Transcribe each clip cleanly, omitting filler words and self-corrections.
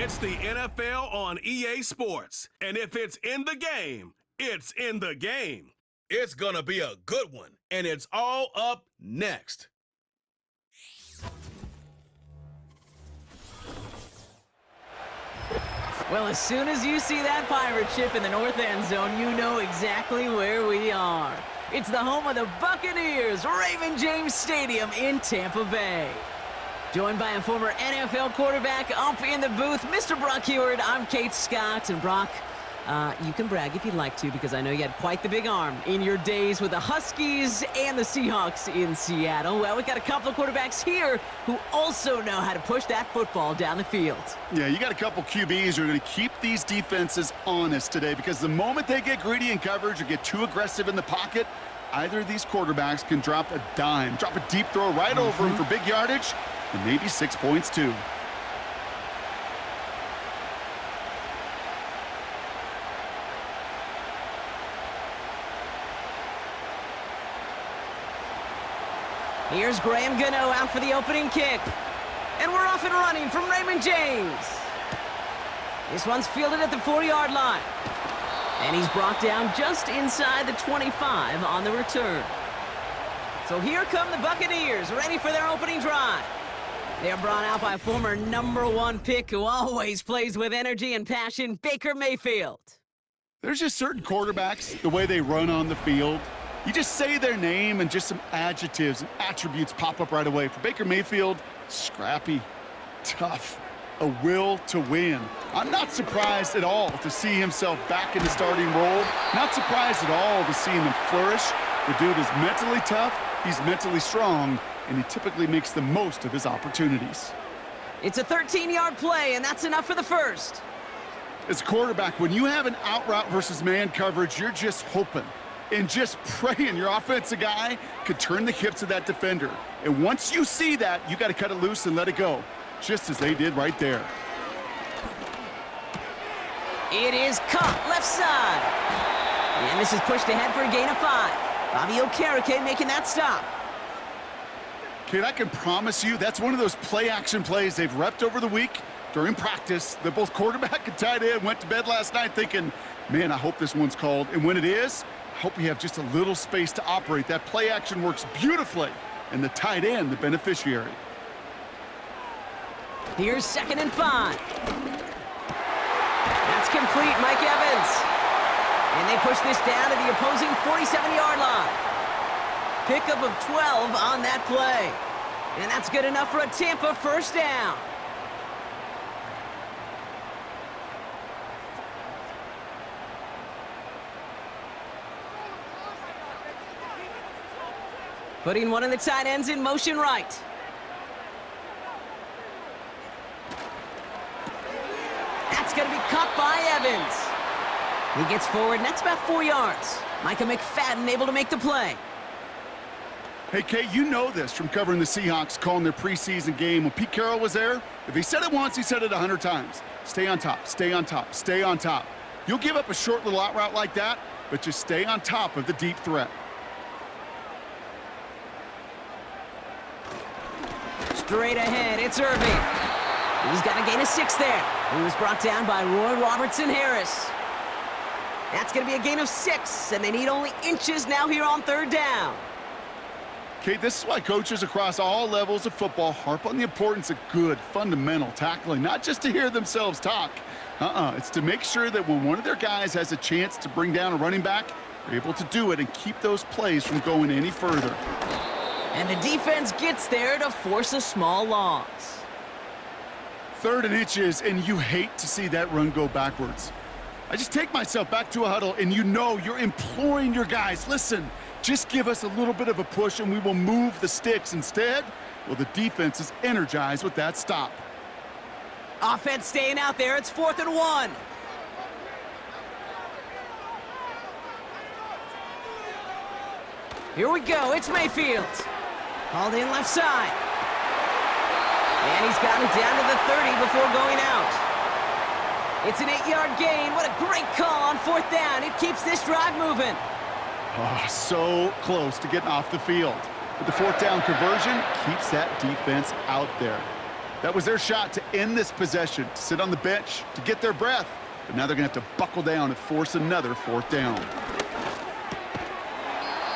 It's the NFL on EA Sports. And if it's in the game, it's in the game. It's gonna be a good one. And it's all up next. Well, as soon as you see that pirate ship in the north end zone, you know exactly where we are. It's the home of the Buccaneers, Raymond James Stadium in Tampa Bay. Joined by a former NFL quarterback up in the booth, Mr. Brock Heward. I'm Kate Scott, and Brock, you can brag if you'd like to, because I know you had quite the big arm in your days with the Huskies and the Seahawks in Seattle. Well, we've got a couple of quarterbacks here who also know how to push that football down the field. Yeah, you got a couple QBs who are going to keep these defenses honest today, because the moment they get greedy in coverage or get too aggressive in the pocket, either of these quarterbacks can drop a dime, drop a deep throw right over him for big yardage, and maybe 6 points too. Here's Graham Gano out for the opening kick. And we're off and running from Raymond James. This one's fielded at the 4-yard line. And he's brought down just inside the 25 on the return. So here come the Buccaneers, ready for their opening drive. They're brought out by a former #1 pick who always plays with energy and passion, Baker Mayfield. There's just certain quarterbacks, the way they run on the field. You just say their name and just some adjectives and attributes pop up right away. For Baker Mayfield, scrappy, tough, a will to win. I'm not surprised at all to see himself back in the starting role. Not surprised at all to see him flourish. The dude is mentally tough, he's mentally strong, and he typically makes the most of his opportunities. It's a 13-yard play, and that's enough for the first. As a quarterback, when you have an out route versus man coverage, you're just hoping and just praying your offensive guy could turn the hips of that defender. And once you see that, you got to cut it loose and let it go, just as they did right there. It is caught left side. And this is pushed ahead for a gain of 5. Bobby Okereke making that stop. Kid, I can promise you that's one of those play-action plays they've repped over the week during practice. That both quarterback and tight end went to bed last night thinking, man, I hope this one's called. And when it is, I hope we have just a little space to operate. That play action works beautifully, and the tight end, the beneficiary. Here's 2nd and 5. That's complete, Mike Evans. And they push this down to the opposing 47-yard line. Pickup of 12 on that play. And that's good enough for a Tampa first down. Putting one of the tight ends in motion right. That's going to be caught by Evans. He gets forward, and that's about 4 yards. Micah McFadden able to make the play. Hey, Kate, you know this from covering the Seahawks, calling their preseason game. When Pete Carroll was there, if he said it once, he said it 100 times. Stay on top, stay on top, stay on top. You'll give up a short little out route like that, but just stay on top of the deep threat. Straight ahead, it's Irving. He's got a gain of 6 there. He was brought down by Roy Robertson Harris. That's going to be a gain of 6, and they need only inches now here on 3rd down. Okay, this is why coaches across all levels of football harp on the importance of good, fundamental tackling, not just to hear themselves talk. It's to make sure that when one of their guys has a chance to bring down a running back, they're able to do it and keep those plays from going any further. And the defense gets there to force a small loss. 3rd and inches, and you hate to see that run go backwards. I just take myself back to a huddle, and you know you're imploring your guys, listen, just give us a little bit of a push and we will move the sticks. Instead, well, the defense is energized with that stop. Offense staying out there. It's 4th and 1. Here we go. It's Mayfield. Hauled in left side. And he's got it down to the 30 before going out. It's an 8-yard gain. What a great call on 4th down. It keeps this drive moving. Oh, so close to getting off the field. But the 4th down conversion keeps that defense out there. That was their shot to end this possession, to sit on the bench, to get their breath. But now they're going to have to buckle down and force another fourth down.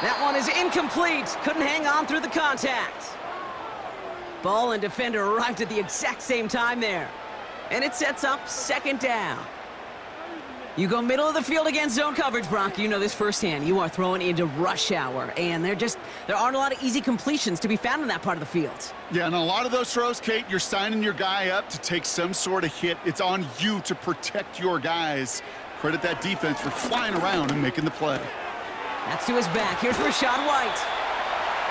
That one is incomplete. Couldn't hang on through the contact. Ball and defender arrived at the exact same time there. And it sets up second down. You go middle of the field against zone coverage, Brock. You know this firsthand. You are throwing into rush hour, and there aren't a lot of easy completions to be found in that part of the field. Yeah, and a lot of those throws, Kate, you're signing your guy up to take some sort of hit. It's on you to protect your guys. Credit that defense for flying around and making the play. That's to his back. Here's Rashad White.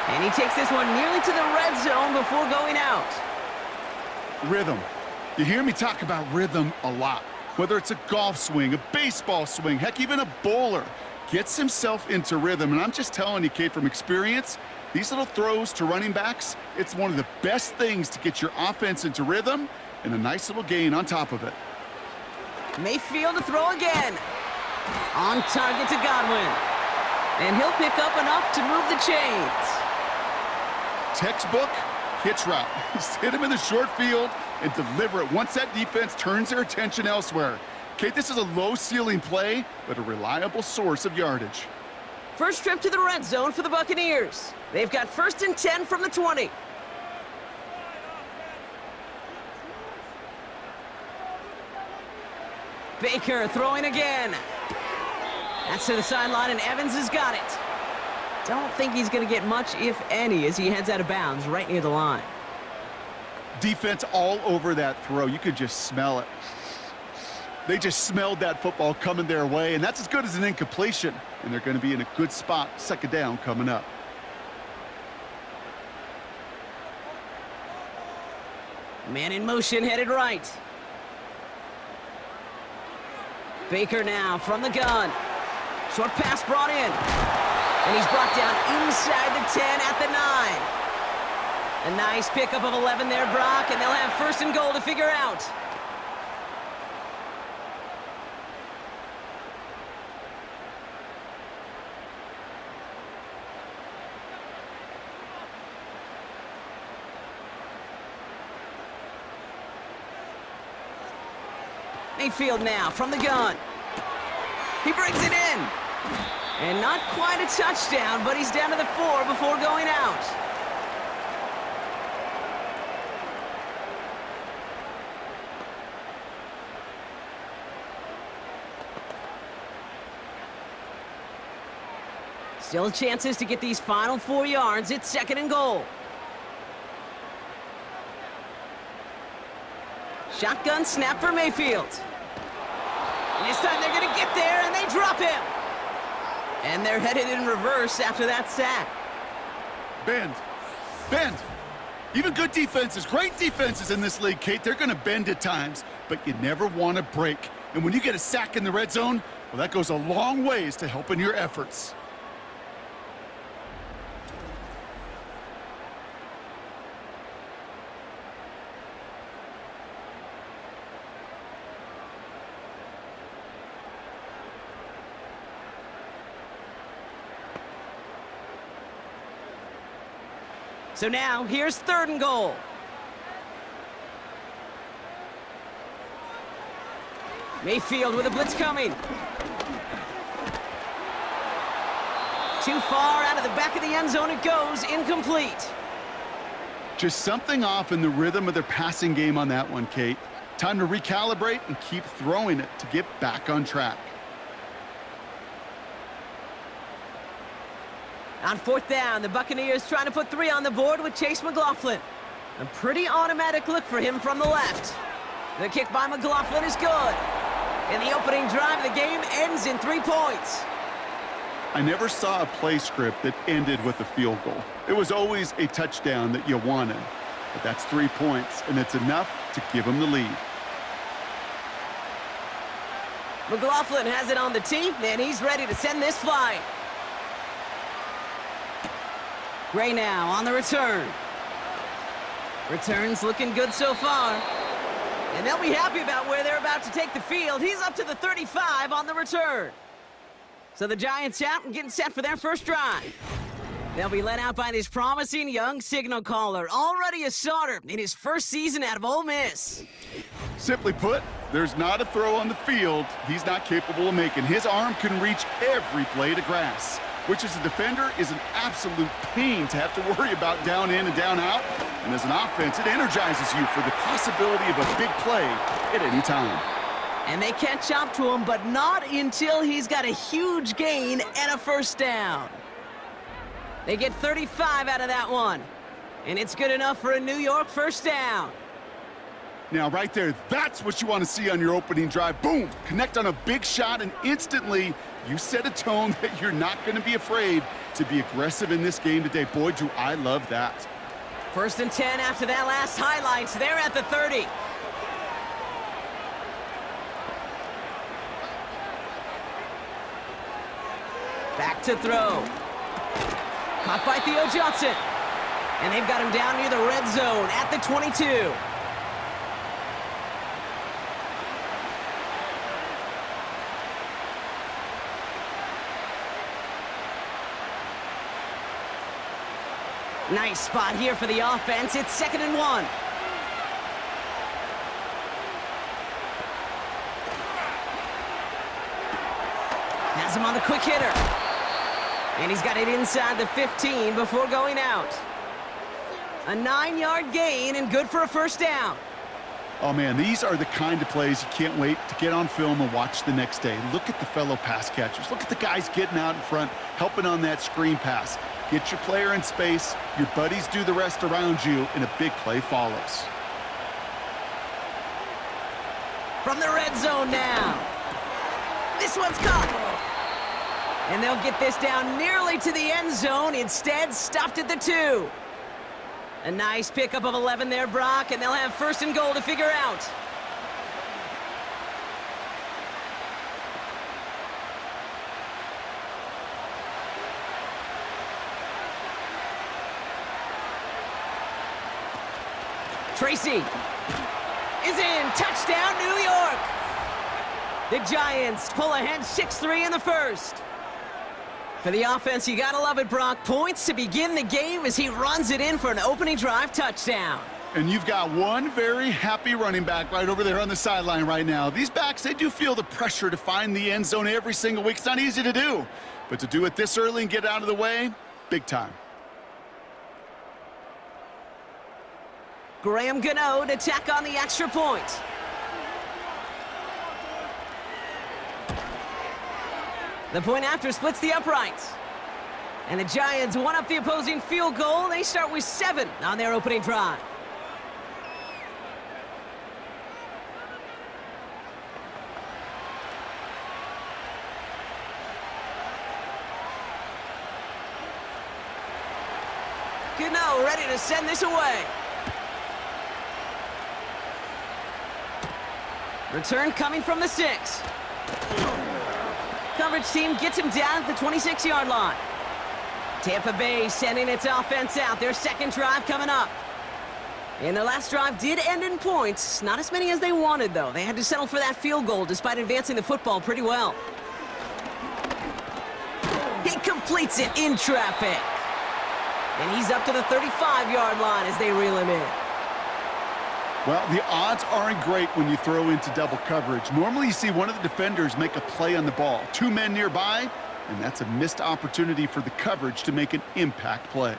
And he takes this one nearly to the red zone before going out. Rhythm. You hear me talk about rhythm a lot. Whether it's a golf swing, a baseball swing, heck, even a bowler, gets himself into rhythm. And I'm just telling you, Kate, from experience, these little throws to running backs, it's one of the best things to get your offense into rhythm and a nice little gain on top of it. Mayfield to throw again. On target to Godwin. And he'll pick up enough to move the chains. Textbook hitch route. Just hit him in the short field and deliver it once that defense turns their attention elsewhere. Kate, this is a low-ceiling play, but a reliable source of yardage. First trip to the red zone for the Buccaneers. They've got 1st and 10 from the 20. Baker throwing again. That's to the sideline, and Evans has got it. Don't think he's going to get much, if any, as he heads out of bounds right near the line. Defense all over that throw. You could just smell it. They just smelled that football coming their way, and that's as good as an incompletion. And they're going to be in a good spot, second down coming up. Man in motion, headed right. Baker now from the gun. Short pass brought in. And he's brought down inside the 10 at the 9. A nice pickup of 11 there, Brock, and they'll have 1st and goal to figure out. Mayfield now from the gun. He brings it in. And not quite a touchdown, but he's down to the 4 before going out. Still chances to get these final 4 yards. It's 2nd and goal. Shotgun snap for Mayfield. And this time they're going to get there, and they drop him. And they're headed in reverse after that sack. Bend. Bend. Even good defenses, great defenses in this league, Kate, they're going to bend at times, but you never want to break. And when you get a sack in the red zone, well, that goes a long ways to helping your efforts. So now, here's 3rd and goal. Mayfield with a blitz coming. Too far out of the back of the end zone it goes, incomplete. Just something off in the rhythm of their passing game on that one, Kate. Time to recalibrate and keep throwing it to get back on track. On 4th down, the Buccaneers trying to put 3 on the board with Chase McLaughlin. A pretty automatic look for him from the left. The kick by McLaughlin is good. And the opening drive of the game ends in 3 points. I never saw a play script that ended with a field goal. It was always a touchdown that you wanted. But that's 3 points, and it's enough to give them the lead. McLaughlin has it on the tee, and he's ready to send this flying. Gray now on the return. Return's looking good so far. And they'll be happy about where they're about to take the field. He's up to the 35 on the return. So the Giants out and getting set for their first drive. They'll be led out by this promising young signal caller, already a starter in his first season out of Ole Miss. Simply put, there's not a throw on the field he's not capable of making. His arm can reach every blade of grass, which as a defender is an absolute pain to have to worry about down in and down out. And as an offense, it energizes you for the possibility of a big play at any time. And they catch up to him, but not until he's got a huge gain and a first down. They get 35 out of that one. And it's good enough for a New York first down. Now, right there, that's what you want to see on your opening drive. Boom! Connect on a big shot, and instantly you set a tone that you're not going to be afraid to be aggressive in this game today. Boy, do I love that. 1st and 10 after that last highlights. They're at the 30. Back to throw. Caught by Theo Johnson. And they've got him down near the red zone at the 22. Nice spot here for the offense. It's 2nd and 1. Has him on the quick hitter. And he's got it inside the 15 before going out. A 9-yard gain and good for a first down. Oh, man, these are the kind of plays you can't wait to get on film and watch the next day. Look at the fellow pass catchers. Look at the guys getting out in front, helping on that screen pass. Get your player in space, your buddies do the rest around you, and a big play follows. From the red zone now. This one's caught. And they'll get this down nearly to the end zone. Instead, stopped at the 2. A nice pickup of 11 there, Brock, and they'll have 1st and goal to figure out. Tracy is in. Touchdown, New York. The Giants pull ahead 6-3 in the first. For the offense, you gotta love it, Brock. Points to begin the game as he runs it in for an opening drive touchdown. And you've got one very happy running back right over there on the sideline right now. These backs, they do feel the pressure to find the end zone every single week. It's not easy to do. But to do it this early and get out of the way, big time. Graham Gano to tack on the extra point. The point after splits the uprights. And the Giants one up the opposing field goal. They start with 7 on their opening drive. Gano ready to send this away. Return coming from the 6. Coverage team gets him down at the 26-yard line. Tampa Bay sending its offense out. Their second drive coming up. And their last drive did end in points. Not as many as they wanted, though. They had to settle for that field goal despite advancing the football pretty well. He completes it in traffic. And he's up to the 35-yard line as they reel him in. Well, the odds aren't great when you throw into double coverage. Normally you see one of the defenders make a play on the ball. 2 men nearby, and that's a missed opportunity for the coverage to make an impact play.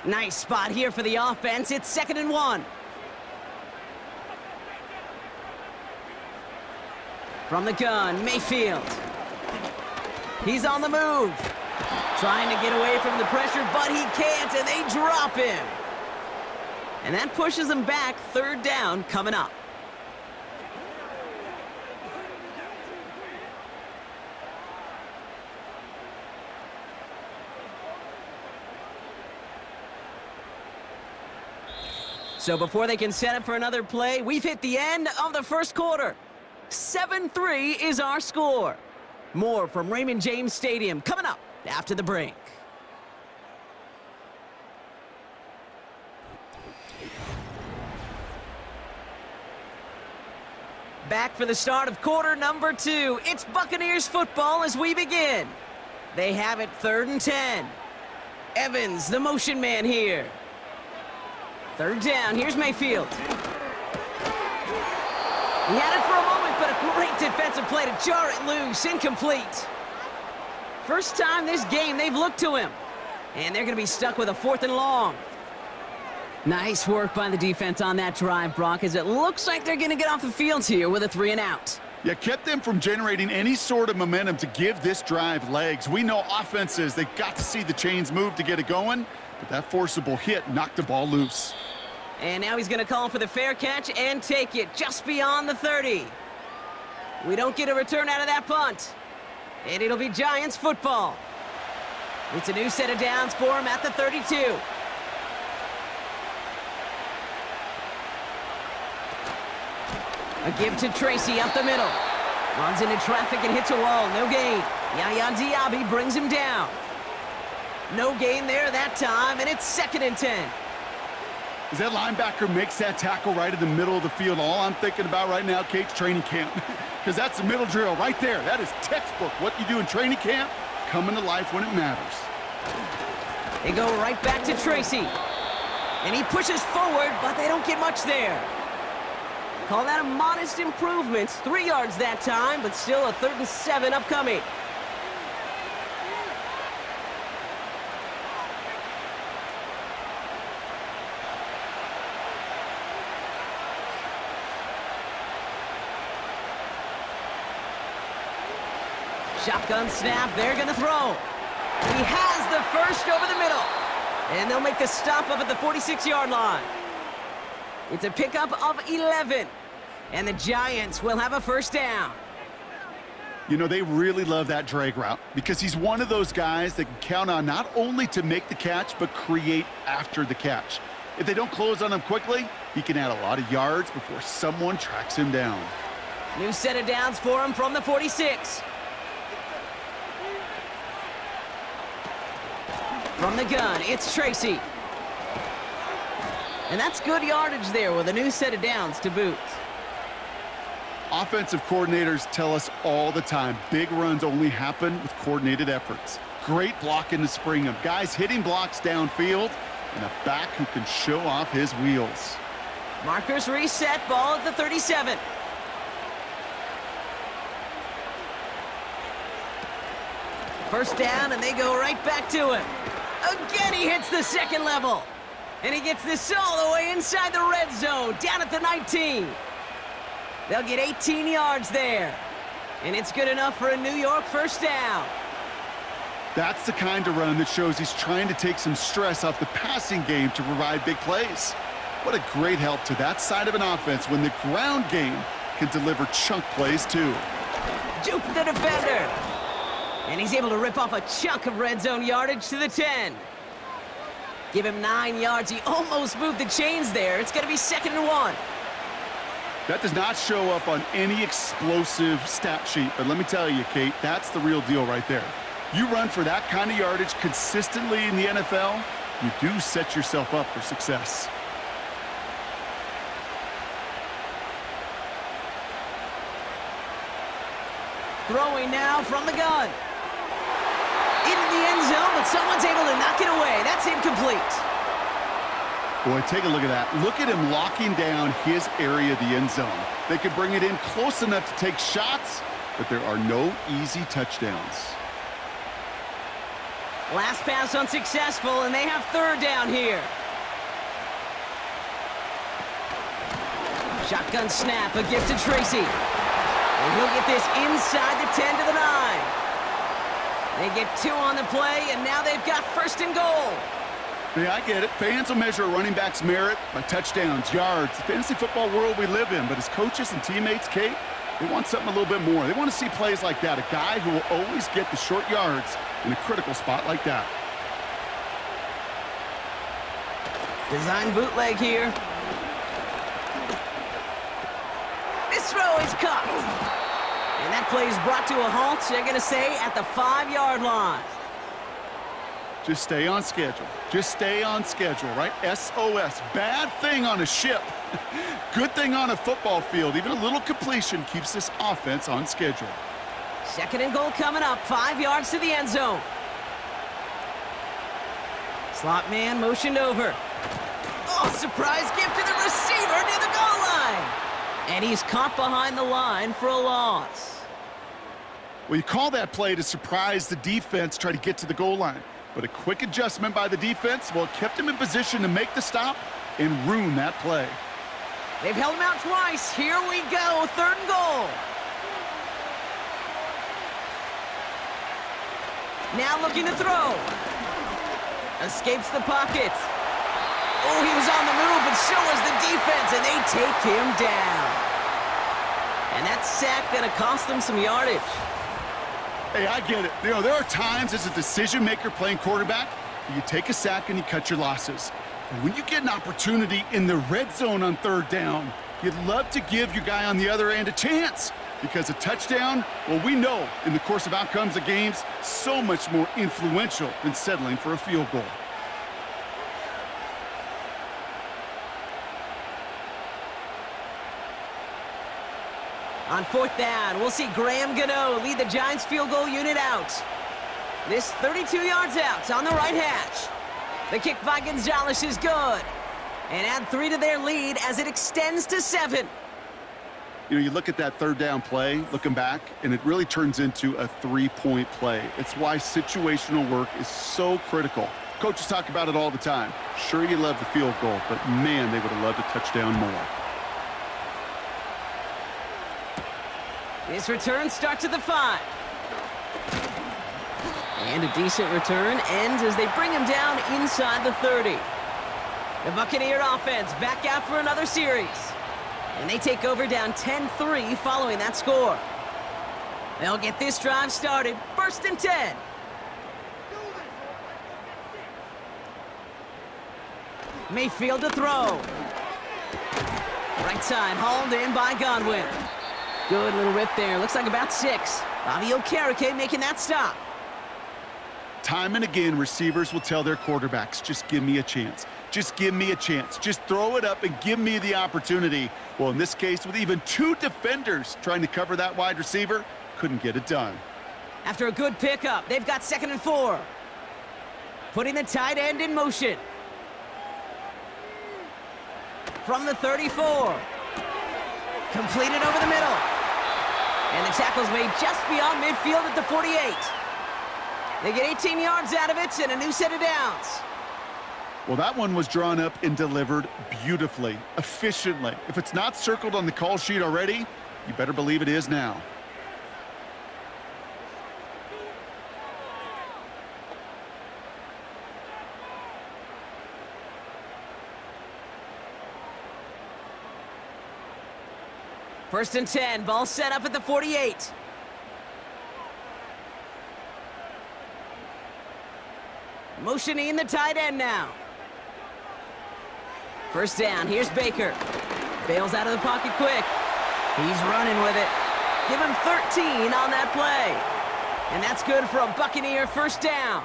Nice spot here for the offense. It's 2nd and 1. From the gun, Mayfield. He's on the move. Trying to get away from the pressure, but he can't, and they drop him. And that pushes them back. 3rd down coming up. So before they can set up for another play, we've hit the end of the first quarter. 7-3 is our score. More from Raymond James Stadium coming up after the break. Back for the start of quarter number 2. It's Buccaneers football as we begin. They have it 3rd and 10. Evans, the motion man here. Third down, here's Mayfield. He had it for a moment, but a great defensive play to jar it loose, incomplete. First time this game they've looked to him. And they're going to be stuck with a 4th and long. Nice work by the defense on that drive, Brock, as it looks like they're going to get off the field here with a 3 and out. Yeah, kept them from generating any sort of momentum to give this drive legs. We know offenses, they've got to see the chains move to get it going, but that forcible hit knocked the ball loose. And now he's going to call for the fair catch and take it just beyond the 30. We don't get a return out of that punt. And it'll be Giants football. It's a new set of downs for him at the 32. A give to Tracy up the middle. Runs into traffic and hits a wall. No gain. Yaya Diaby brings him down. No gain there that time, and it's 2nd and 10. As that linebacker makes that tackle right in the middle of the field, all I'm thinking about right now, Kate's training camp. Because that's the middle drill right there. That is textbook. What you do in training camp, coming to life when it matters. They go right back to Tracy. And he pushes forward, but they don't get much there. Call that a modest improvement. 3 yards that time, but still a 3rd and 7 upcoming. Shotgun snap, they're gonna throw. He has the first over the middle. And they'll make the stop up at the 46-yard line. It's a pickup of 11. And the Giants will have a first down. You know, they really love that drag route because he's one of those guys that can count on not only to make the catch, but create after the catch. If they don't close on him quickly, he can add a lot of yards before someone tracks him down. New set of downs for him from the 46. From the gun, it's Tracy. And that's good yardage there with a new set of downs to boot. Offensive coordinators tell us all the time, big runs only happen with coordinated efforts. Great blocking to spring them. Guys hitting blocks downfield, and a back who can show off his wheels. Markers reset, ball at the 37. First down, and they go right back to him. Again, he hits the 2nd level. And he gets this all the way inside the red zone, down at the 19. They'll get 18 yards there. And it's good enough for a New York first down. That's the kind of run that shows he's trying to take some stress off the passing game to provide big plays. What a great help to that side of an offense when the ground game can deliver chunk plays too. Juke the defender. And he's able to rip off a chunk of red zone yardage to the 10. Give him 9 yards. He almost moved the chains there. It's going to be 2nd and 1. That does not show up on any explosive stat sheet, but let me tell you, Kate, that's the real deal right there. You run for that kind of yardage consistently in the NFL, you do set yourself up for success. Throwing now from the gun. Into the end zone, but someone's able to knock it away. That's incomplete. Boy, take a look at that. Look at him locking down his area of the end zone. They could bring it in close enough to take shots, but there are no easy touchdowns. Last pass unsuccessful, and they have 3rd down here. Shotgun snap, a gift to Tracy. And he'll get this inside the 10 to the 9. They get 2 on the play, and now they've got 1st and goal. Yeah, I get it. Fans will measure a running back's merit by touchdowns, yards, the fantasy football world we live in. But as coaches and teammates, Kate, they want something a little bit more. They want to see plays like that, a guy who will always get the short yards in a critical spot like that. Design bootleg here. This throw is caught. And that play is brought to a halt, so they're going to say at the 5-yard line. Just stay on schedule. Just stay on schedule, right? SOS. Bad thing on a ship. Good thing on a football field. Even a little completion keeps this offense on schedule. 2nd and goal coming up. 5 yards to the end zone. Slot man motioned over. Oh, surprise gift to the receiver near the goal line. And he's caught behind the line for a loss. Well, you call that play to surprise the defense, try to get to the goal line. But a quick adjustment by the defense, well, it kept him in position to make the stop and ruin that play. They've held him out twice. Here we go, 3rd and goal. Now looking to throw. Escapes the pocket. Oh, he was on the move, but so was the defense, and they take him down. And that sack gonna cost them some yardage. Hey, I get it. You know, there are times as a decision maker playing quarterback, you take a sack and you cut your losses. But when you get an opportunity in the red zone on 3rd down, you'd love to give your guy on the other end a chance. Because a touchdown, well, we know in the course of outcomes of games, so much more influential than settling for a field goal. On 4th down, we'll see Graham Gano lead the Giants field goal unit out. This 32 yards out on the right hash. The kick by Gonzalez is good. And add 3 to their lead as it extends to 7. You know, you look at that 3rd down play, looking back, and it really turns into a 3-point play. It's why situational work is so critical. Coaches talk about it all the time. Sure, you love the field goal, but man, they would have loved a touchdown more. This return starts at the 5. And a decent return ends as they bring him down inside the 30. The Buccaneer offense back out for another series. And they take over down 10-3 following that score. They'll get this drive started. 1st and 10. Mayfield to throw. Right side hauled in by Godwin. Good little rip there. Looks like about 6. Bobby Okereke making that stop. Time and again, receivers will tell their quarterbacks, just give me a chance. Just give me a chance. Just throw it up and give me the opportunity. Well, in this case, with even 2 defenders trying to cover that wide receiver, couldn't get it done. After a good pickup, they've got 2nd and 4. Putting the tight end in motion. From the 34. Completed over the middle. And the tackle's made just beyond midfield at the 48. They get 18 yards out of it and a new set of downs. Well, that one was drawn up and delivered beautifully, efficiently. If it's not circled on the call sheet already, you better believe it is now. First and 10, ball set up at the 48. Motioning the tight end now. First down, here's Baker. Bails out of the pocket quick. He's running with it. Give him 13 on that play. And that's good for a Buccaneer 1st down.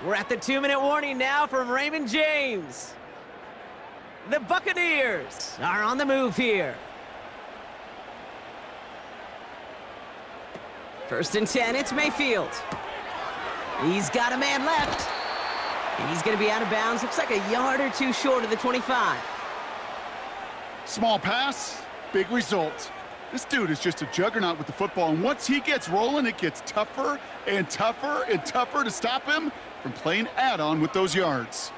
We're at the 2-minute warning now from Raymond James. The Buccaneers are on the move here. First and 10, it's Mayfield. He's got a man left. And he's going to be out of bounds. Looks like a yard or 2 short of the 25. Small pass, big result. This dude is just a juggernaut with the football, and once he gets rolling, it gets tougher and tougher and tougher to stop him from playing add-on with those yards.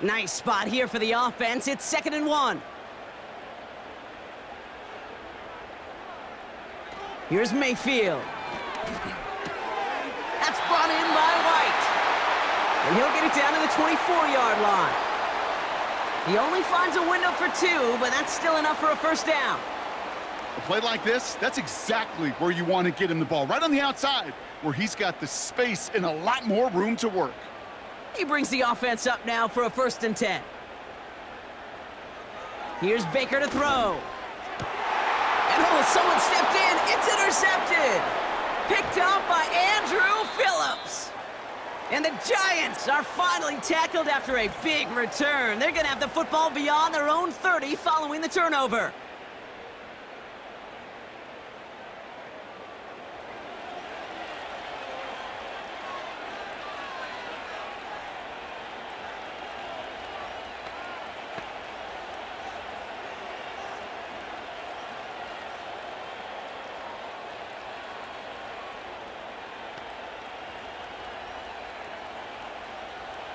Nice spot here for the offense. It's 2nd and 1. Here's Mayfield. That's brought in by White. And he'll get it down to the 24-yard line. He only finds a window for 2, but that's still enough for a 1st down. A play like this, that's exactly where you want to get him the ball, right on the outside, where he's got the space and a lot more room to work. He brings the offense up now for a 1st and 10. Here's Baker to throw. And oh, someone stepped in. It's intercepted. Picked up by Andrew Phillips. And the Giants are finally tackled after a big return. They're going to have the football beyond their own 30 following the turnover.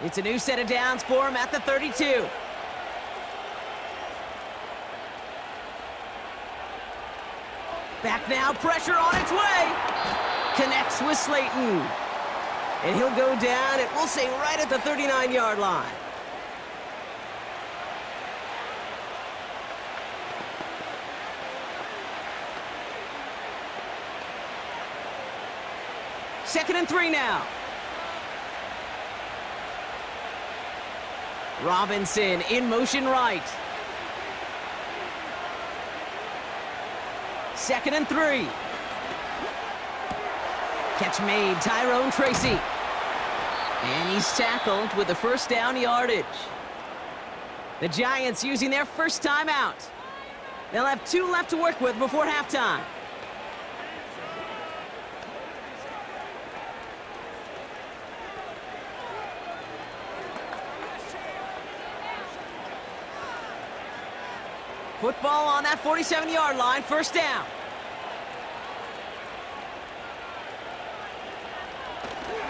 It's a new set of downs for him at the 32. Back now, pressure on its way. Connects with Slayton. And he'll go down, and we'll say right at the 39-yard line. Second and 3 now. Robinson in motion right. Second and 3. Catch made, Tyrone Tracy. And he's tackled with the first down yardage. The Giants using their first timeout. They'll have 2 left to work with before halftime. Football on that 47-yard line, first down.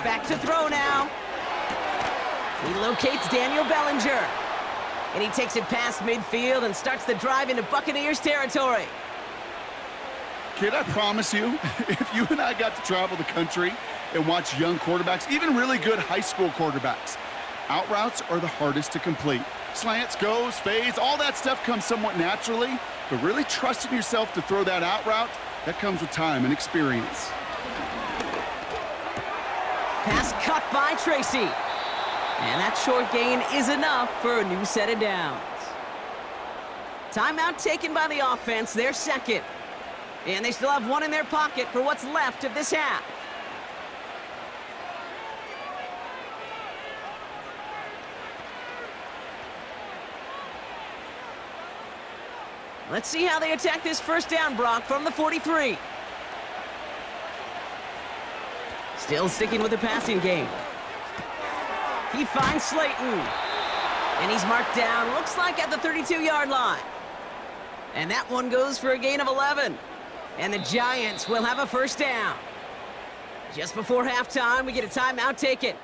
Back to throw now. He locates Daniel Bellinger. And he takes it past midfield and starts the drive into Buccaneers territory. Kid, I promise you, if you and I got to travel the country and watch young quarterbacks, even really good high school quarterbacks, out routes are the hardest to complete. Slants, goes, fades, all that stuff comes somewhat naturally, but really trusting yourself to throw that out route, that comes with time and experience. Pass cut by Tracy. And that short gain is enough for a new set of downs. Timeout taken by the offense, their second. And they still have 1 in their pocket for what's left of this half. Let's see how they attack this first down, Brock, from the 43. Still sticking with the passing game. He finds Slayton. And he's marked down, looks like at the 32-yard line. And that one goes for a gain of 11. And the Giants will have a first down. Just before halftime, we get a timeout taken.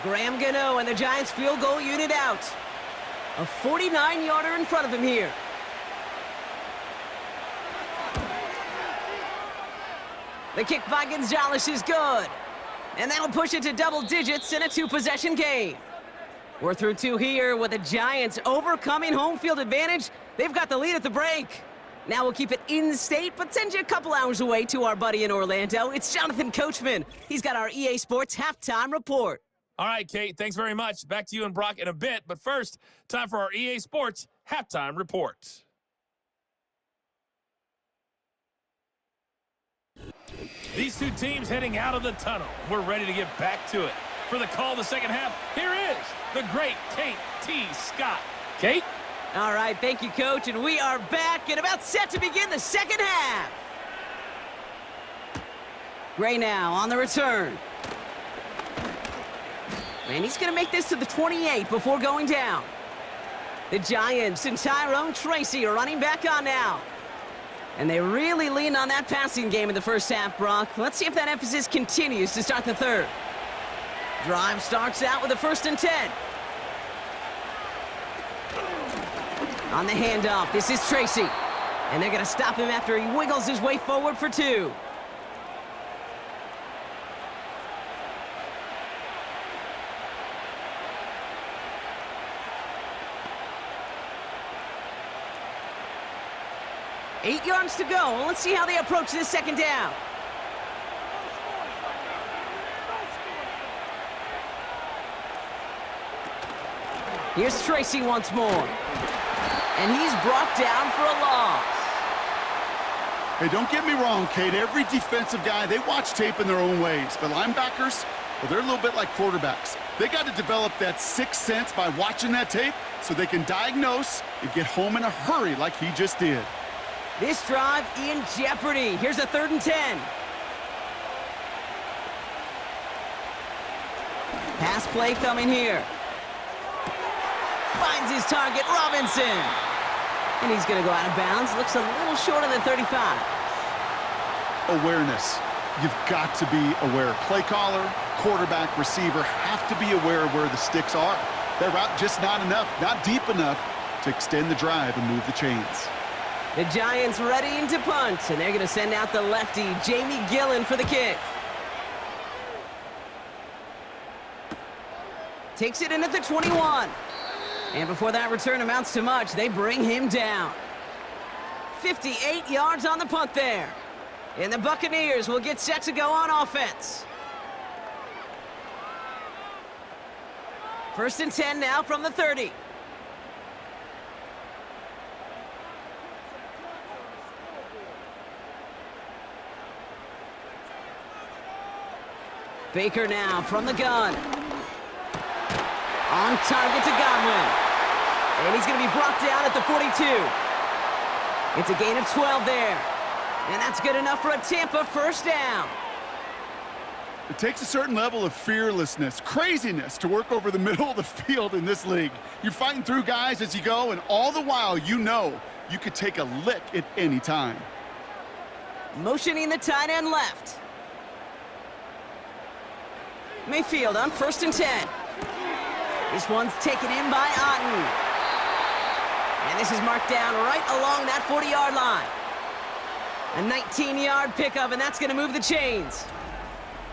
Graham Gano and the Giants field goal unit out. A 49-yarder in front of him here. The kick by Gonzalez is good. And that'll push it to double digits in a 2-possession game. We're through 2 here with the Giants overcoming home field advantage. They've got the lead at the break. Now we'll keep it in-state, but send you a couple hours away to our buddy in Orlando. It's Jonathan Coachman. He's got our EA Sports halftime report. All right, Kate, thanks very much. Back to you and Brock in a bit. But first, time for our EA Sports halftime report. These 2 teams heading out of the tunnel. We're ready to get back to it. For the call of the second half, here is the great Kate T. Scott. Kate? All right, thank you, Coach, and we are back and about set to begin the second half. Gray now on the return. And he's going to make this to the 28 before going down. The Giants and Tyrone Tracy are running back on now. And they really leaned on that passing game in the first half, Brock. Let's see if that emphasis continues to start the third. Drive starts out with a 1st and 10. On the handoff, this is Tracy. And they're going to stop him after he wiggles his way forward for 2. Eight yards to go. Let's see how they approach this second down. Here's Tracy once more. And he's brought down for a loss. Hey, don't get me wrong, Kate. Every defensive guy, they watch tape in their own ways. But linebackers, well, they're a little bit like quarterbacks. They got to develop that 6th sense by watching that tape so they can diagnose and get home in a hurry like he just did. This drive in jeopardy. Here's a 3rd and 10. play coming here. Finds his target, Robinson. And he's going to go out of bounds. Looks a little short of the 35. Awareness. You've got to be aware. Play caller, quarterback, receiver have to be aware of where the sticks are. That route just not enough, not deep enough to extend the drive and move the chains. The Giants readying to punt, and they're going to send out the lefty, Jamie Gillen, for the kick. Takes it in at the 21. And before that return amounts to much, they bring him down. 58 yards on the punt there. And the Buccaneers will get set to go on offense. 1st and 10 now from the 30. Baker now from the gun. On target to Godwin. And he's going to be brought down at the 42. It's a gain of 12 there. And that's good enough for a Tampa first down. It takes a certain level of fearlessness, craziness to work over the middle of the field in this league. You're fighting through guys as you go, and all the while you know you could take a lick at any time. Motioning the tight end left. Mayfield on 1st and 10. This one's taken in by Otten. And this is marked down right along that 40-yard line. A 19-yard pickup, and that's going to move the chains.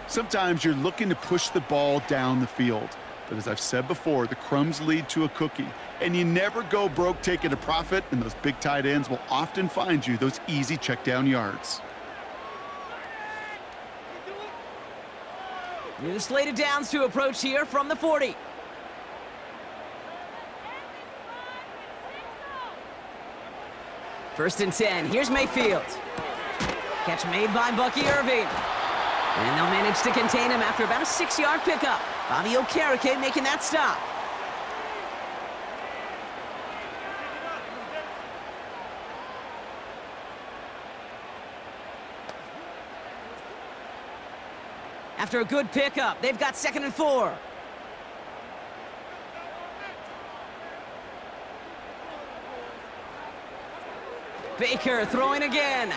Sometimes you're looking to push the ball down the field. But as I've said before, the crumbs lead to a cookie. And you never go broke taking a profit, and those big tight ends will often find you those easy check down yards. New slated downs to approach here from the 40. First and 10. Here's Mayfield. Catch made by Bucky Irving. And they'll manage to contain him after about a 6-yard pickup. Bobby Okereke making that stop. After a good pickup, they've got 2nd and 4. Baker throwing again.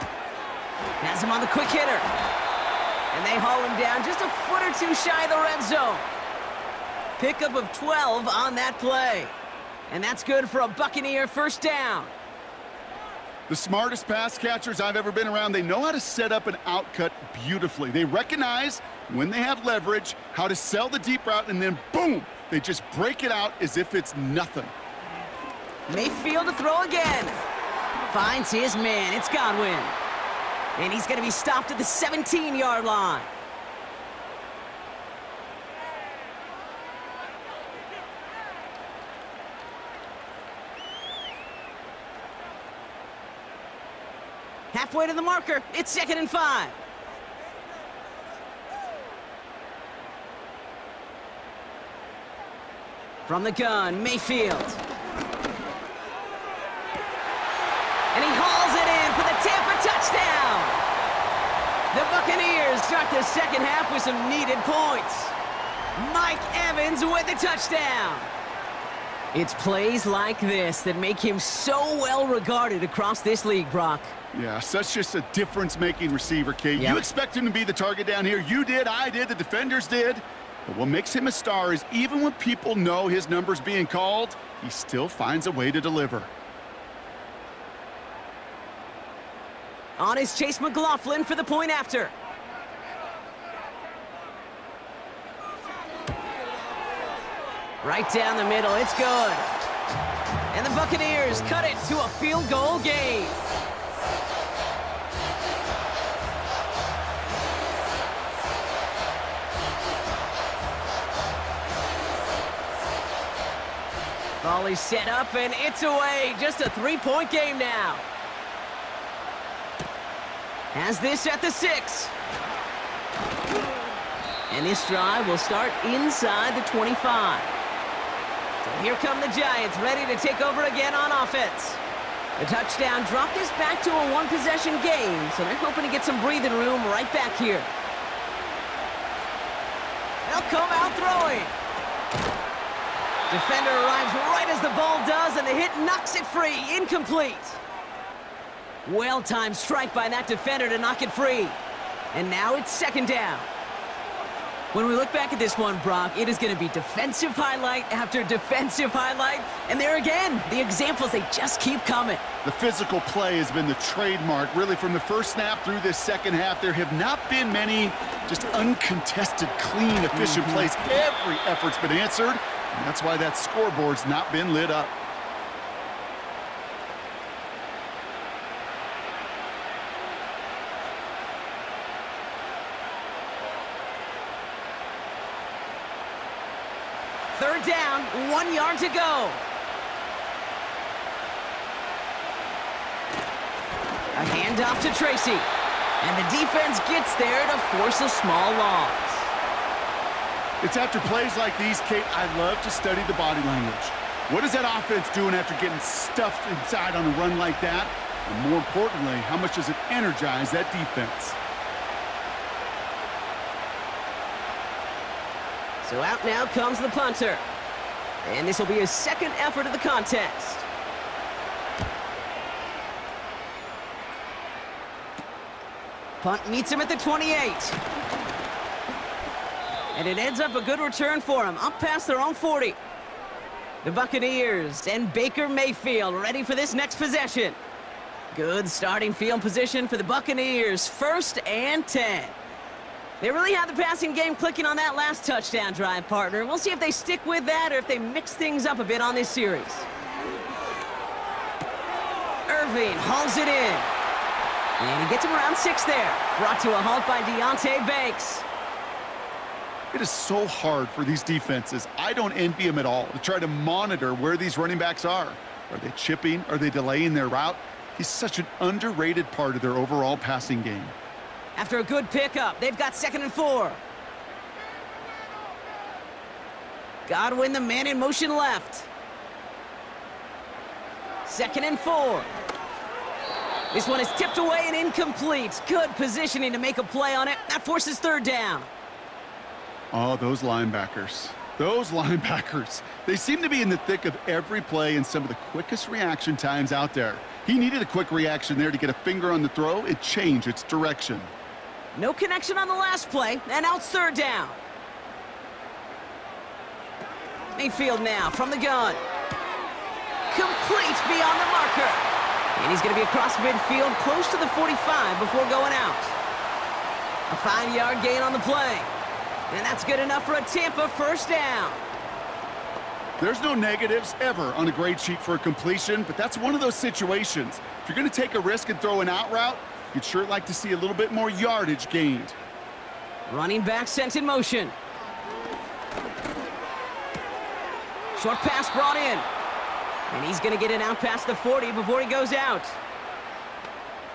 Has him on the quick hitter. And they haul him down just a foot or two shy of the red zone. Pickup of 12 on that play. And that's good for a Buccaneer first down. The smartest pass catchers I've ever been around, they know how to set up an outcut beautifully. They recognize when they have leverage, how to sell the deep route, and then boom, they just break it out as if it's nothing. Mayfield to throw again. Finds his man, it's Godwin. And he's going to be stopped at the 17-yard line. Halfway to the marker, it's 2nd and 5. From the gun, Mayfield. And he hauls it in for the Tampa touchdown. The Buccaneers start the second half with some needed points. Mike Evans with the touchdown. It's plays like this that make him so well regarded across this league, Brock. Yeah, such just a difference-making receiver, Kate. Yep. You expect him to be the target down here. You did, I did, the defenders did. But what makes him a star is even when people know his number's being called, he still finds a way to deliver. On is Chase McLaughlin for the point after. Right down the middle, it's good. And the Buccaneers cut it to a field goal game. Volley set up and it's away. Just a 3-point game now. Has this at the 6. And this drive will start inside the 25. So here come the Giants, ready to take over again on offense. The touchdown dropped us back to a one-possession game, so they're hoping to get some breathing room right back here. They'll come out throwing. Defender arrives right as the ball does, and the hit knocks it free. Incomplete. Well-timed strike by that defender to knock it free. And now it's second down. When we look back at this one, Brock, it is going to be defensive highlight after defensive highlight. And there again, the examples, they just keep coming. The physical play has been the trademark, really, from the first snap through this second half. There have not been many just uncontested, clean, efficient plays. Every effort's been answered, and that's why that scoreboard's not been lit up. Third down, 1 yard to go. A handoff to Tracy. And the defense gets there to force a small loss. It's after plays like these, Kate, I love to study the body language. What is that offense doing after getting stuffed inside on a run like that? And more importantly, how much does it energize that defense? So out now comes the punter. And this will be his second effort of the contest. Punt meets him at the 28. And it ends up a good return for him, up past their own 40. The Buccaneers and Baker Mayfield ready for this next possession. Good starting field position for the Buccaneers, 1st and 10. They really had the passing game clicking on that last touchdown drive, partner. We'll see if they stick with that or if they mix things up a bit on this series. Irving hauls it in. And he gets him around 6 there. Brought to a halt by Deontay Banks. It is so hard for these defenses. I don't envy them at all to try to monitor where these running backs are. Are they chipping? Are they delaying their route? He's such an underrated part of their overall passing game. After a good pickup, they've got 2nd and 4. Godwin, the man in motion left. 2nd and 4. This one is tipped away and incomplete. Good positioning to make a play on it. That forces 3rd down. Oh, those linebackers. Those linebackers. They seem to be in the thick of every play and some of the quickest reaction times out there. He needed a quick reaction there to get a finger on the throw. It changed its direction. No connection on the last play, and now it's 3rd down. Mayfield now from the gun. Complete beyond the marker. And he's going to be across midfield, close to the 45 before going out. A 5-yard gain on the play. And that's good enough for a Tampa 1st down. There's no negatives ever on a grade sheet for a completion, but that's one of those situations. If you're going to take a risk and throw an out route, you'd sure like to see a little bit more yardage gained. Running back sent in motion. Short pass brought in. And he's going to get it out past the 40 before he goes out.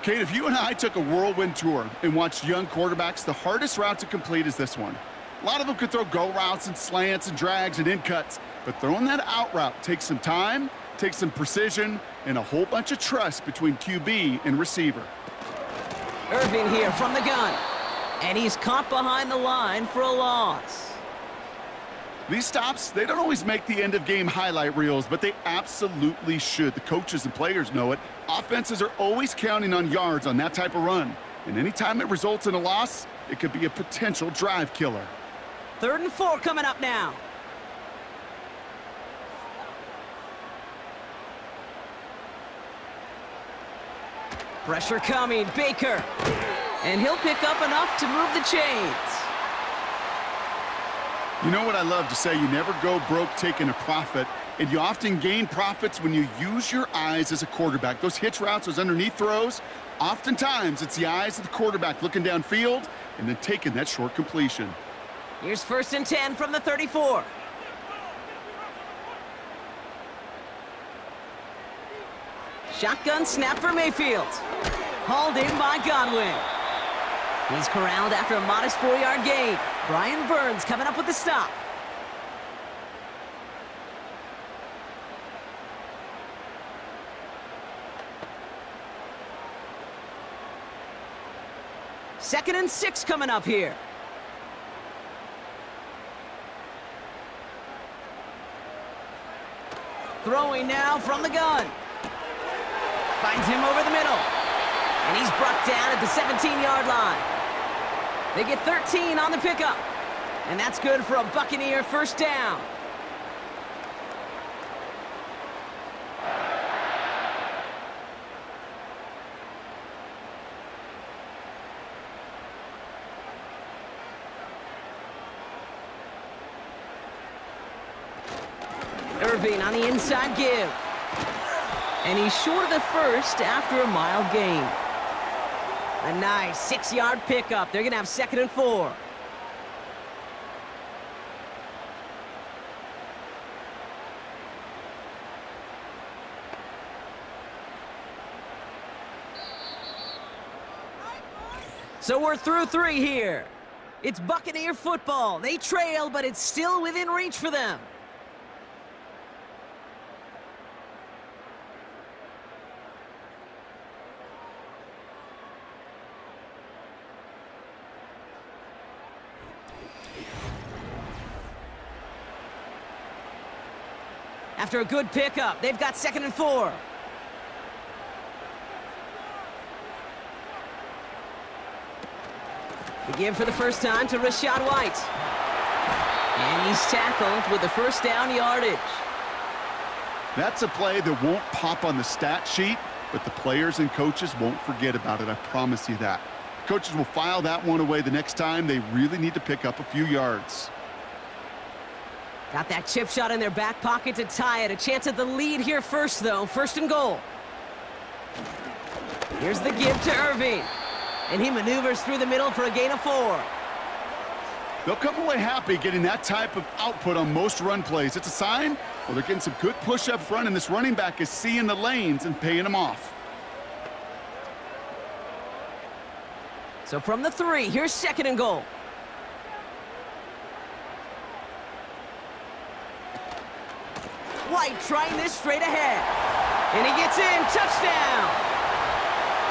Kate, if you and I took a whirlwind tour and watched young quarterbacks, the hardest route to complete is this one. A lot of them could throw go routes and slants and drags and in cuts, but throwing that out route takes some time, takes some precision, and a whole bunch of trust between QB and receiver. Irving here from the gun. And he's caught behind the line for a loss. These stops, they don't always make the end-of-game highlight reels, but they absolutely should. The coaches and players know it. Offenses are always counting on yards on that type of run. And anytime it results in a loss, it could be a potential drive killer. 3rd and 4 coming up now. Pressure coming, Baker. And he'll pick up enough to move the chains. You know what I love to say? You never go broke taking a profit, and you often gain profits when you use your eyes as a quarterback. Those hitch routes, those underneath throws, oftentimes it's the eyes of the quarterback looking downfield and then taking that short completion. Here's 1st and 10 from the 34. Shotgun snap for Mayfield. Hauled in by Godwin. He's corralled after a modest 4-yard gain. Brian Burns coming up with the stop. Second and 6 coming up here. Throwing now from the gun. Finds him over the middle. And he's brought down at the 17-yard line. They get 13 on the pickup. And that's good for a Buccaneer first down. Irving on the inside give. And he's short of the first after a mild gain. A nice 6-yard pickup. They're going to have 2nd and 4. So we're through 3 here. It's Buccaneer football. They trail, but it's still within reach for them. After a good pickup, they've got 2nd and 4. The give for the first time to Rachaad White. And he's tackled with the first down yardage. That's a play that won't pop on the stat sheet, but the players and coaches won't forget about it, I promise you that. Coaches will file that one away the next time they really need to pick up a few yards. Got that chip shot in their back pocket to tie it. A chance at the lead here first, though. 1st and goal. Here's the give to Irving. And he maneuvers through the middle for a gain of 4. They'll come away happy getting that type of output on most run plays. It's a sign, well, they're getting some good push up front, and this running back is seeing the lanes and paying them off. So from the 3, here's 2nd and goal. White trying this straight ahead. And he gets in. Touchdown!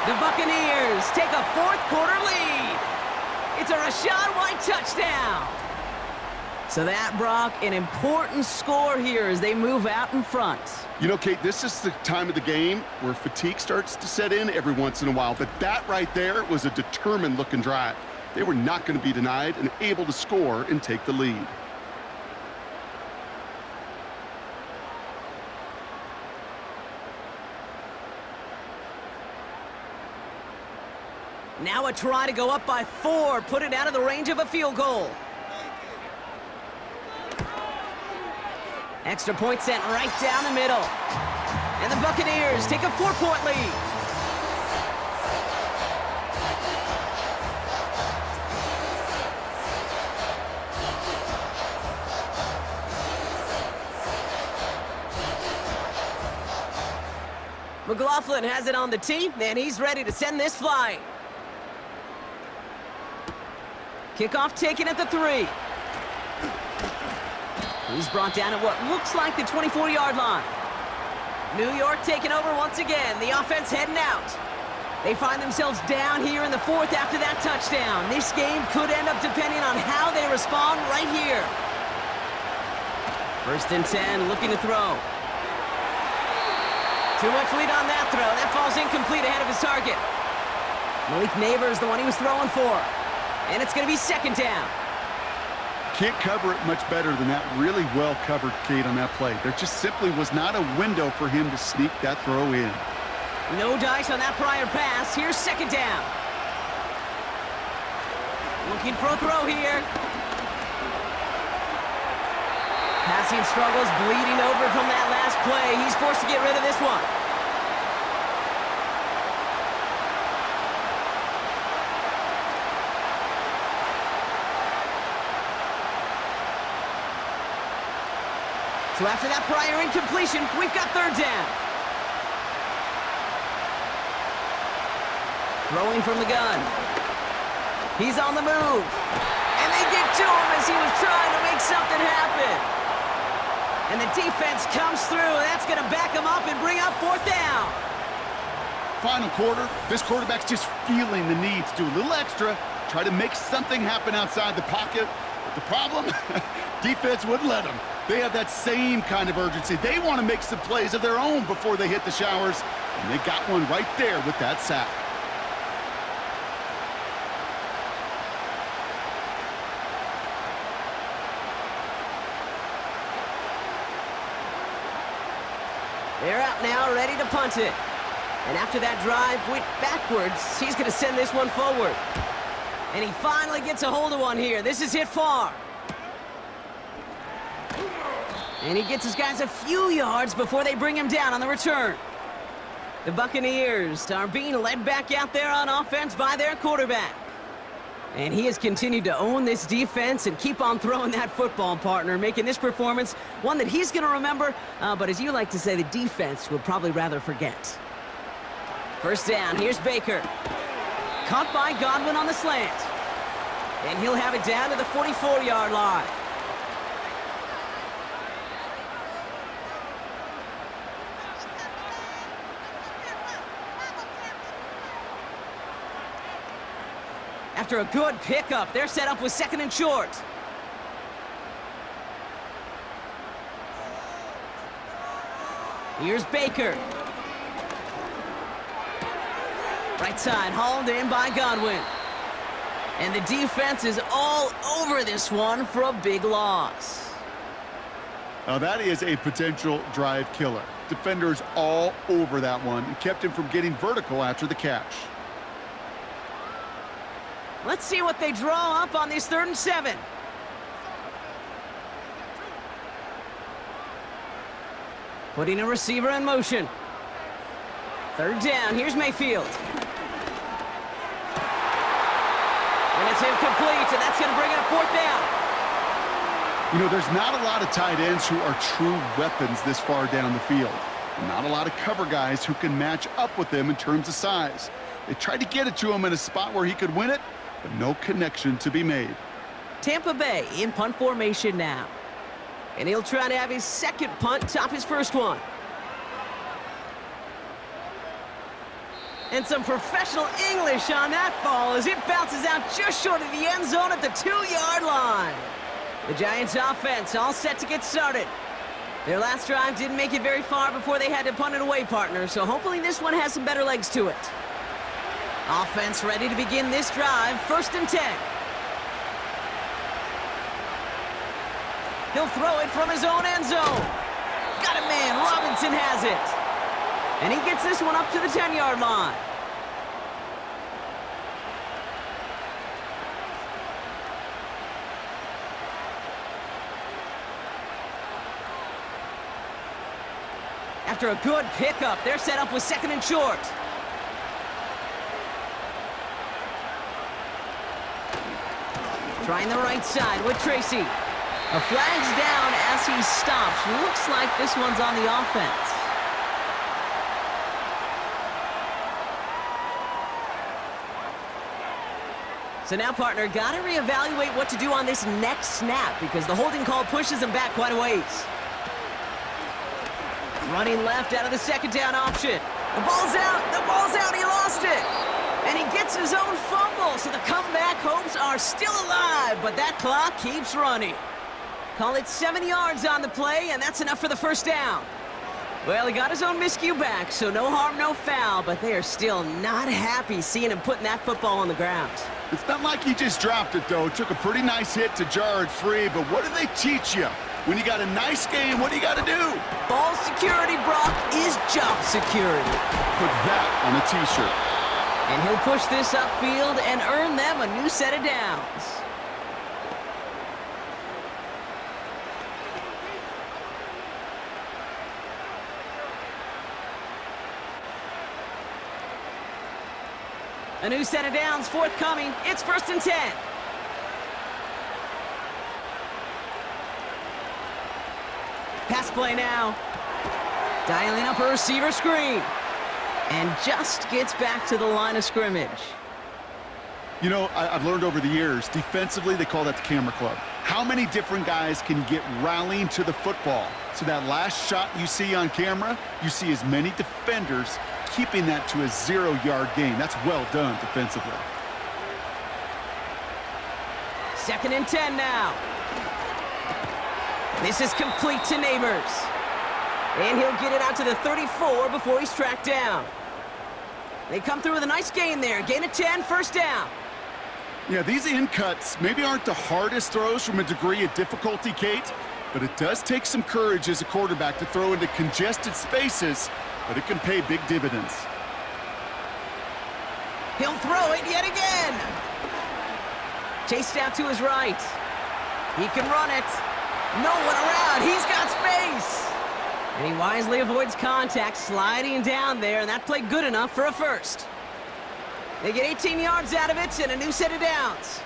The Buccaneers take a 4th quarter lead. It's a Rachaad White touchdown. So that, Brock, an important score here as they move out in front. You know, Kate, this is the time of the game where fatigue starts to set in every once in a while. But that right there was a determined-looking drive. They were not going to be denied and able to score and take the lead. Now a try to go up by 4, put it out of the range of a field goal. Extra point sent right down the middle. And the Buccaneers take a 4-point lead. McLaughlin has it on the tee, and he's ready to send this flying. Kickoff taken at the 3. He's brought down at what looks like the 24-yard line. New York taking over once again. The offense heading out. They find themselves down here in the 4th after that touchdown. This game could end up depending on how they respond right here. 1st and 10, looking to throw. Too much lead on that throw. That falls incomplete ahead of his target. Malik Neighbors, the one he was throwing for. And it's going to be 2nd down. Can't cover it much better than that. Really well covered, Kate, on that play. There just simply was not a window for him to sneak that throw in. No dice on that prior pass. Here's 2nd down. Looking for a throw here. Passing struggles, bleeding over from that last play. He's forced to get rid of this one. So after that prior incompletion, we've got 3rd down. Throwing from the gun. He's on the move. And they get to him as he was trying to make something happen. And the defense comes through. That's going to back him up and bring up 4th down. Final quarter, this quarterback's just feeling the need to do a little extra, try to make something happen outside the pocket. But the problem, defense wouldn't let him. They have that same kind of urgency. They want to make some plays of their own before they hit the showers, and they got one right there with that sack. They're out now, ready to punt it. And after that drive went backwards, he's going to send this one forward. And he finally gets a hold of one here. This is hit far. And he gets his guys a few yards before they bring him down on the return. The Buccaneers are being led back out there on offense by their quarterback. And he has continued to own this defense and keep on throwing that football, partner, making this performance one that he's going to remember, but as you like to say, the defense will probably rather forget. First down, here's Baker. Caught by Godwin on the slant. And he'll have it down to the 44-yard line. After a good pickup, they're set up with 2nd and short. Here's Baker. Right side, hauled in by Godwin. And the defense is all over this one for a big loss. Now that is a potential drive killer. Defenders all over that one and kept him from getting vertical after the catch. Let's see what they draw up on this 3rd and 7. Putting a receiver in motion. 3rd down, here's Mayfield. And it's incomplete, and that's going to bring it up 4th down. You know, there's not a lot of tight ends who are true weapons this far down the field. And not a lot of cover guys who can match up with them in terms of size. They tried to get it to him in a spot where he could win it, but no connection to be made. Tampa Bay in punt formation now. And he'll try to have his 2nd punt top his 1st one. And some professional English on that ball as it bounces out just short of the end zone at the 2-yard line. The Giants offense all set to get started. Their last drive didn't make it very far before they had to punt it away, partner, so hopefully this one has some better legs to it. Offense ready to begin this drive, 1st and 10. He'll throw it from his own end zone. Got it, man. Robinson has it. And he gets this one up to the 10-yard line. After a good pickup, they're set up with 2nd and short. Trying the right side with Tracy. A flag's down as he stops. Looks like this one's on the offense. So now, partner, got to reevaluate what to do on this next snap because the holding call pushes him back quite a ways. Running left out of the 2nd down option. The ball's out. The ball's out. He lost it. And he gets his own fumble, so the comeback hopes are still alive, but that clock keeps running. Call it 7 yards on the play, and that's enough for the 1st down. Well, he got his own miscue back, so no harm, no foul, but they are still not happy seeing him putting that football on the ground. It's not like he just dropped it, though. Took a pretty nice hit to jar it free, but what do they teach you? When you got a nice game, what do you got to do? Ball security, Brock, is job security. Put that on a T-shirt. And he'll push this upfield and earn them a new set of downs. A new set of downs forthcoming. It's 1st and 10. Pass play now. Dialing up a receiver screen. And just gets back to the line of scrimmage. You know, I've learned over the years, defensively, they call that the camera club. How many different guys can get rallying to the football? So that last shot you see on camera, you see as many defenders keeping that to a 0-yard gain. That's well done defensively. 2nd and 10 now. This is complete to Neighbors. And he'll get it out to the 34 before he's tracked down. They come through with a nice gain there. Gain of 10, first down. Yeah, these in cuts maybe aren't the hardest throws from a degree of difficulty, Kate, but it does take some courage as a quarterback to throw into congested spaces, but it can pay big dividends. He'll throw it yet again. Chased out to his right. He can run it. No one around. He's got space. And he wisely avoids contact, sliding down there, and that played good enough for a first. They get 18 yards out of it and a new set of downs.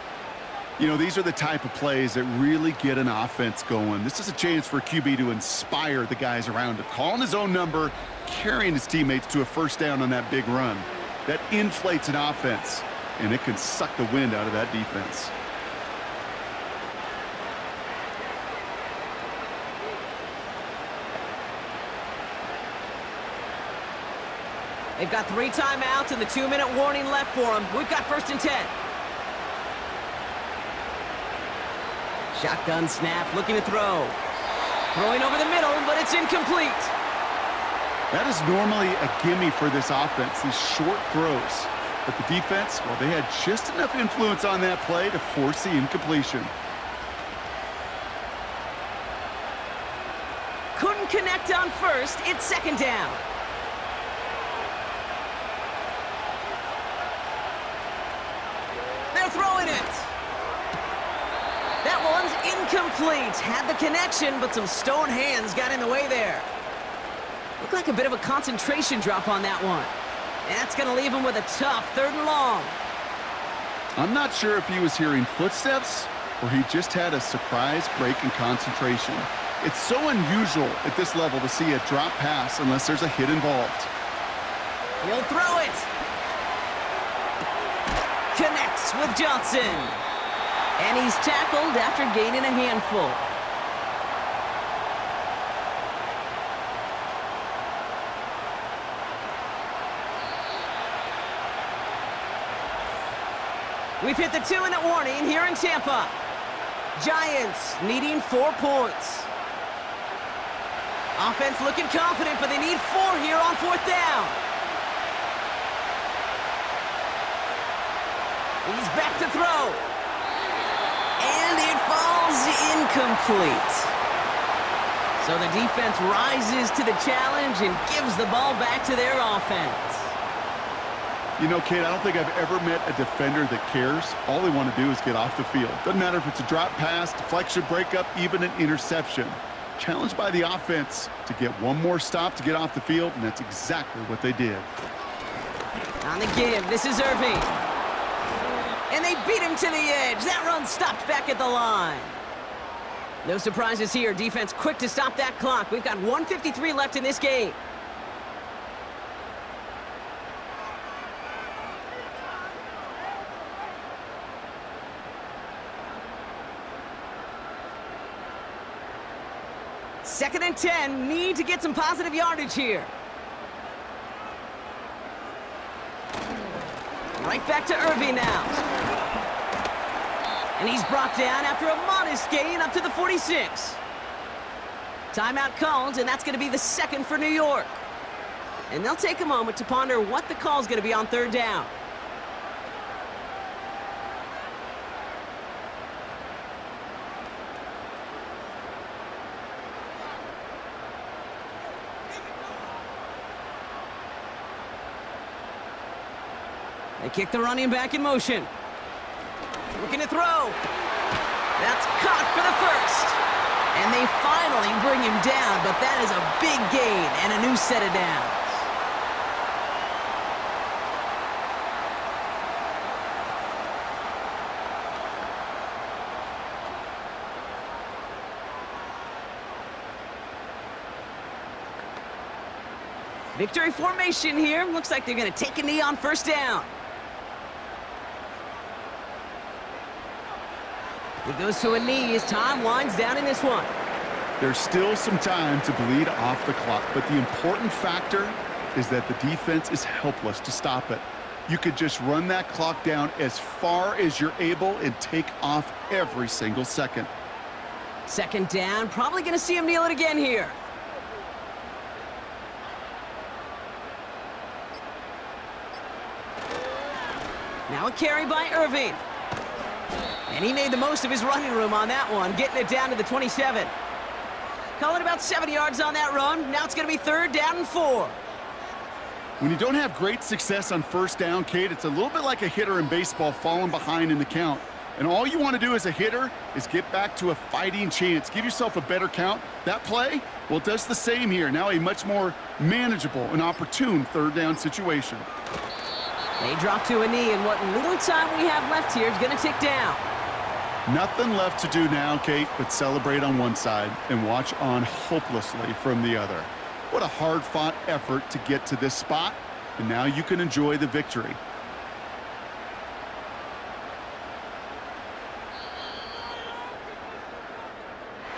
You know, these are the type of plays that really get an offense going. This is a chance for a QB to inspire the guys around him, calling his own number, carrying his teammates to a first down on that big run. That inflates an offense, and it can suck the wind out of that defense. They've got 3 timeouts and the 2-minute warning left for them. We've got 1st and 10. Shotgun snap, looking to throw. Throwing over the middle, but it's incomplete. That is normally a gimme for this offense, these short throws. But the defense, well, they had just enough influence on that play to force the incompletion. Couldn't connect on first. It's 2nd down. They're throwing it. That one's incomplete. Had the connection, but some stone hands got in the way there. Looked like a bit of a concentration drop on that one. And that's going to leave him with a tough 3rd and long. I'm not sure if he was hearing footsteps or he just had a surprise break in concentration. It's so unusual at this level to see a drop pass unless there's a hit involved. He'll throw it. Connects with Johnson. And he's tackled after gaining a handful. We've hit the 2-minute warning here in Tampa. Giants needing 4 points. Offense looking confident, but they need 4 here on 4th down. He's back to throw. And it falls incomplete. So the defense rises to the challenge and gives the ball back to their offense. You know, Kate, I don't think I've ever met a defender that cares. All they want to do is get off the field. Doesn't matter if it's a drop pass, deflection, breakup, even an interception. Challenged by the offense to get one more stop to get off the field, and that's exactly what they did. On the give, this is Irving. And they beat him to the edge. That run stopped back at the line. No surprises here. Defense quick to stop that clock. We've got 1:53 left in this game. Second and 10, need to get some positive yardage here. Right back to Irving now. And he's brought down after a modest gain up to the 46. Timeout called, and that's going to be the 2nd for New York. And they'll take a moment to ponder what the call is going to be on 3rd down. They kick the running back in motion. Looking to throw. That's caught for the first. And they finally bring him down, but that is a big gain and a new set of downs. Victory formation here. Looks like they're going to take a knee on 1st down. He goes to a knee as time winds down in this one. There's still some time to bleed off the clock, but the important factor is that the defense is helpless to stop it. You could just run that clock down as far as you're able and take off every single second. Second down, probably going to see him kneel it again here. Now a carry by Irving. And he made the most of his running room on that one, getting it down to the 27. Calling about 7 yards on that run. Now it's going to be 3rd down and 4. When you don't have great success on first down, Kate, it's a little bit like a hitter in baseball falling behind in the count. And all you want to do as a hitter is get back to a fighting chance. Give yourself a better count. That play, well, it does the same here. Now a much more manageable and opportune 3rd down situation. They drop to a knee, and what little time we have left here is going to tick down. Nothing left to do now, Kate, but celebrate on one side and watch on hopelessly from the other. What a hard-fought effort to get to this spot, and now you can enjoy the victory.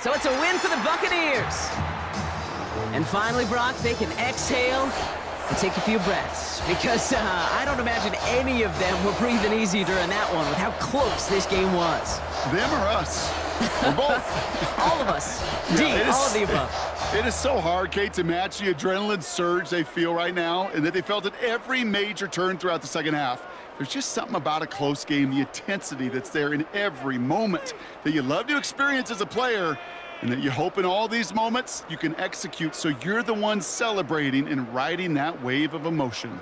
So it's a win for the Buccaneers. And finally, Brock, they can exhale and take a few breaths, because I don't imagine any of them were breathing easy during that one with how close this game was. Them or us? Or both? All of us. Yeah, all of the above. It is so hard, Kate, to match the adrenaline surge they feel right now and that they felt at every major turn throughout the second half. There's just something about a close game, the intensity that's there in every moment that you love to experience as a player, and that you hope in all these moments you can execute so you're the one celebrating and riding that wave of emotion.